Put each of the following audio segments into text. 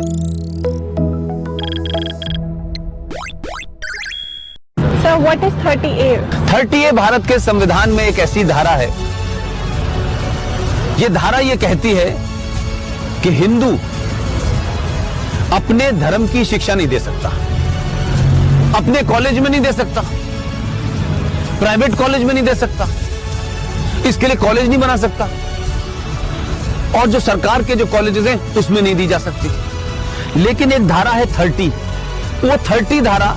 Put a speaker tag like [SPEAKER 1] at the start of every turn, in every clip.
[SPEAKER 1] Sir, what is 30A?
[SPEAKER 2] 30A Bharat के संविधान में एक ऐसी धारा है, ये धारा ये कहती है कि हिंदू अपने धर्म की शिक्षा नहीं दे सकता, अपने कॉलेज में नहीं दे सकता, प्राइवेट कॉलेज में नहीं दे सकता, इसके लिए कॉलेज नहीं बना सकता, और जो सरकार के जो कॉलेजेस हैं उसमें नहीं दी जा सकती। लेकिन एक धारा है 30, वो 30 धारा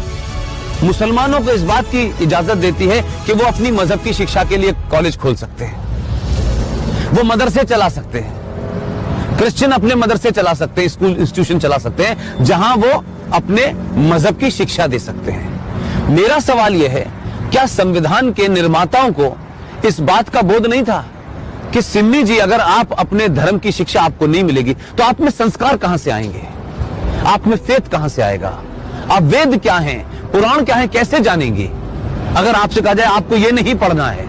[SPEAKER 2] मुसलमानों को इस बात की इजाजत देती है कि वो अपनी मजहब की शिक्षा के लिए कॉलेज खोल सकते हैं, वो मदरसे चला सकते हैं, क्रिश्चियन अपने मदरसे चला सकते हैं, स्कूल इंस्टीट्यूशन चला सकते हैं, जहां वो अपने मजहब की शिक्षा दे सकते हैं। मेरा सवाल यह है, क्या संविधान के निर्माताओं को इस बात का बोध नहीं था कि सिन्नी जी, अगर आप अपने धर्म की शिक्षा आपको नहीं मिलेगी तो आप में संस्कार कहां से आएंगे, आप में फेथ कहां से आएगा, आप वेद क्या हैं, पुराण क्या है, कैसे जानेंगे अगर आपसे कहा जाए आपको यह नहीं पढ़ना है।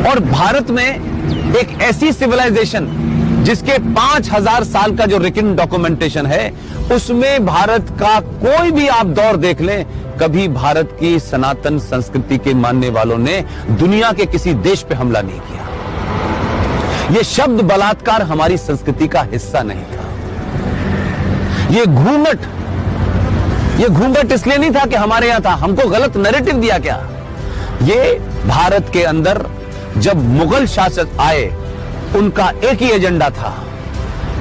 [SPEAKER 2] और भारत में एक ऐसी सिविलाइजेशन जिसके 5000 साल का जो रिटन डॉक्यूमेंटेशन है, उसमें भारत का कोई भी आप दौर देख लें, कभी भारत की सनातन संस्कृति के मानने वालों ने दुनिया के किसी देश पे हमला नहीं किया। यह शब्द बलात्कार हमारी संस्कृति का हिस्सा नहीं था। ये घूंघट इसलिए नहीं था कि हमारे यहां था, हमको गलत नैरेटिव दिया क्या। ये भारत के अंदर जब मुगल शासक आए, उनका एक ही एजेंडा था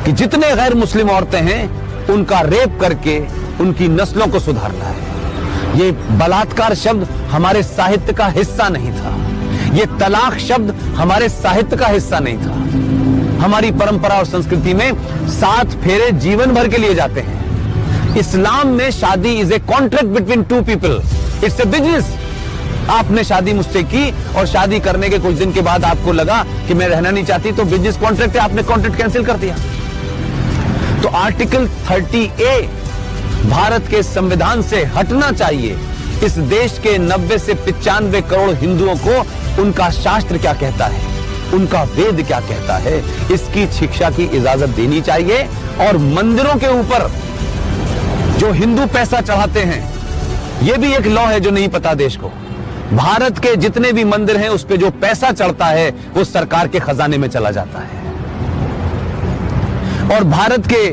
[SPEAKER 2] कि जितने गैर मुस्लिम औरतें हैं उनका रेप करके उनकी नस्लों को सुधारना है। ये बलात्कार शब्द हमारे साहित्य का हिस्सा नहीं था, ये तलाक शब्द हमारे साहित्य का हिस्सा नहीं था। हमारी परंपरा और संस्कृति में 7 फेरे जीवन भर के लिए जाते हैं। इस्लाम में शादी is a contract between 2 people, it's a business. आपने शादी मुझसे की और शादी करने के कुछ दिन के बाद आपको लगा कि मैं रहना नहीं चाहती, तो बिजनेस कॉन्ट्रैक्ट है, आपने कॉन्ट्रैक्ट कैंसिल कर दिया। तो आर्टिकल 30A भारत के संविधान से हटना चाहिए। इस देश के 90 से 95 करोड़ हिंदुओं को उनका शास्त्र क्या कहता है, उनका वेद क्या कहता है, इसकी शिक्षा की इजाजत देनी चाहिए। और मंदिरों के ऊपर जो हिंदू पैसा चढ़ाते हैं, यह भी एक लॉ है जो नहीं पता देश को। भारत के जितने भी मंदिर हैं उस पे जो पैसा चढ़ता है वो सरकार के खजाने में चला जाता है। और भारत के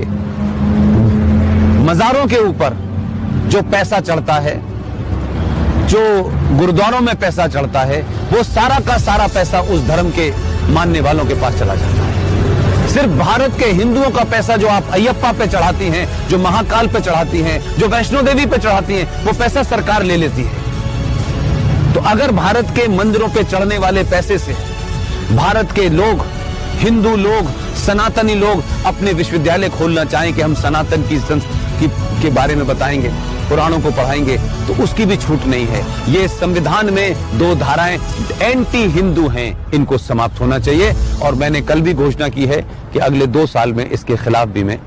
[SPEAKER 2] मजारों के ऊपर जो पैसा चढ़ता है, जो गुरुद्वारों में पैसा चढ़ता है, वो सारा का सारा पैसा उस धर्म के मानने वालों के पास चला जाता है। सिर्फ भारत के हिंदुओं का पैसा जो आप अयप्पा पे चढ़ाती हैं, जो महाकाल पे चढ़ाती हैं, जो वैष्णो देवी पे चढ़ाती हैं, वो पैसा सरकार ले लेती है। तो अगर भारत के मंदिरों पे चढ़ने वाले पैसे से भारत के लोग, हिंदू लोग, सनातनी लोग अपने विश्वविद्यालय खोलना चाहें कि हम सनातन की संस्कृति के बारे में बताएंगे, पुराणों को पढ़ाएंगे, तो उसकी भी छूट नहीं है। ये संविधान में 2 धाराएं एंटी हिंदू हैं, इनको समाप्त होना चाहिए। और मैंने कल भी घोषणा की है कि अगले 2 साल में इसके खिलाफ भी मैं